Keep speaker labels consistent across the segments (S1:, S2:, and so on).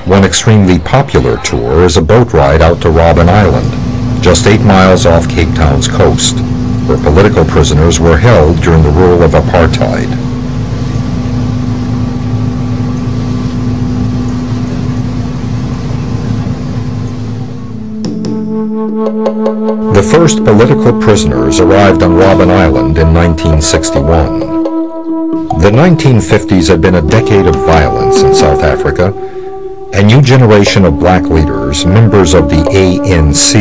S1: One extremely popular tour is a boat ride out to Robben Island, just 8 miles off Cape Town's coast, where political prisoners were held during the rule of apartheid. The first political prisoners arrived on Robben Island in 1961. The 1950s had been a decade of violence in South Africa. A new generation of black leaders, members of the ANC,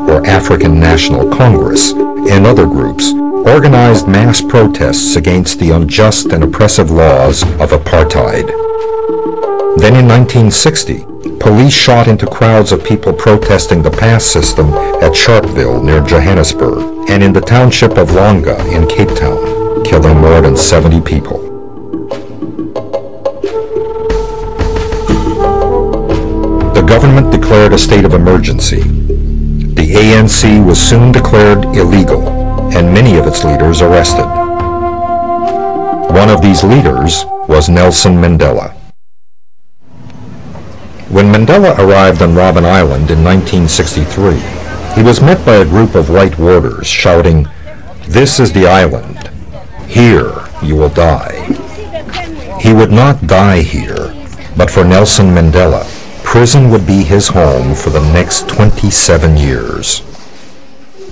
S1: or African National Congress, and other groups, organized mass protests against the unjust and oppressive laws of apartheid. Then in 1960, police shot into crowds of people protesting the pass system at Sharpeville near Johannesburg and in the township of Langa in Cape Town, killing more than 70 people. The government declared a state of emergency. The ANC was soon declared illegal and many of its leaders arrested. One of these leaders was Nelson Mandela. When Mandela arrived on Robben Island in 1963, he was met by a group of white warders shouting, "This is the island. Here you will die." He would not die here, but for Nelson Mandela, prison would be his home for the next 27 years.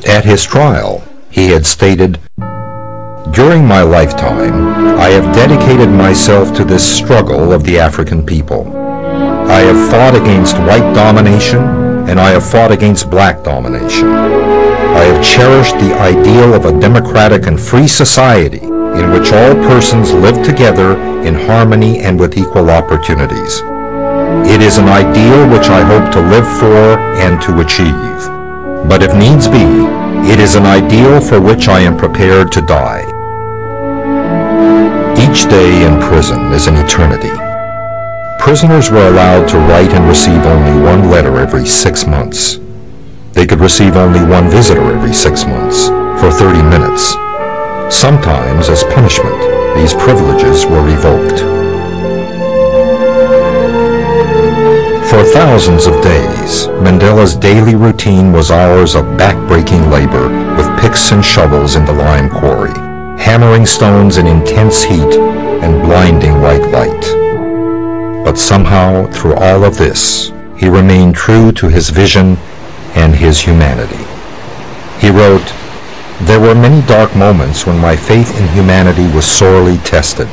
S1: At his trial, he had stated, "During my lifetime, I have dedicated myself to this struggle of the African people. I have fought against white domination, and I have fought against black domination. I have cherished the ideal of a democratic and free society in which all persons live together in harmony and with equal opportunities. It is an ideal which I hope to live for and to achieve. But if needs be, it is an ideal for which I am prepared to die." Each day in prison is an eternity. Prisoners were allowed to write and receive only one letter every 6 months. They could receive only one visitor every 6 months, for 30 minutes. Sometimes, as punishment, these privileges were revoked. For thousands of days, Mandela's daily routine was hours of back-breaking labor with picks and shovels in the lime quarry, hammering stones in intense heat and blinding white light. But somehow, through all of this, he remained true to his vision and his humanity. He wrote, "There were many dark moments when my faith in humanity was sorely tested,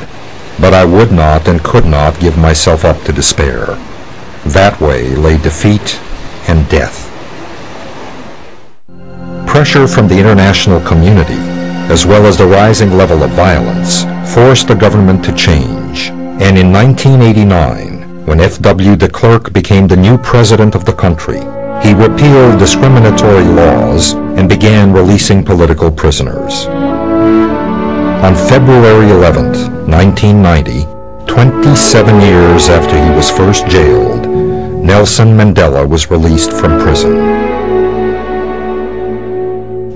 S1: but I would not and could not give myself up to despair. That way lay defeat and death." Pressure from the international community, as well as the rising level of violence, forced the government to change. And in 1989, when F.W. de Klerk became the new president of the country, he repealed discriminatory laws and began releasing political prisoners. On February 11, 1990, 27 years after he was first jailed, Nelson Mandela was released from prison.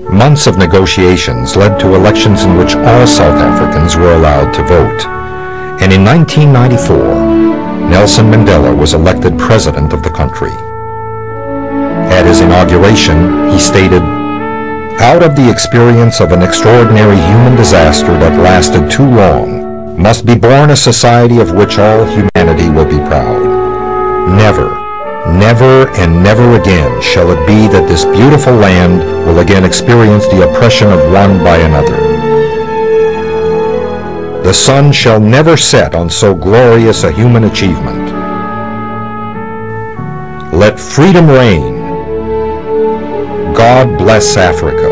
S1: Months of negotiations led to elections in which all South Africans were allowed to vote. And in 1994, Nelson Mandela was elected president of the country. At his inauguration, he stated, "Out of the experience of an extraordinary human disaster that lasted too long, must be born a society of which all humanity will be proud. Never, never and never again shall it be that this beautiful land will again experience the oppression of one by another. The sun shall never set on so glorious a human achievement. Let freedom reign. God bless Africa."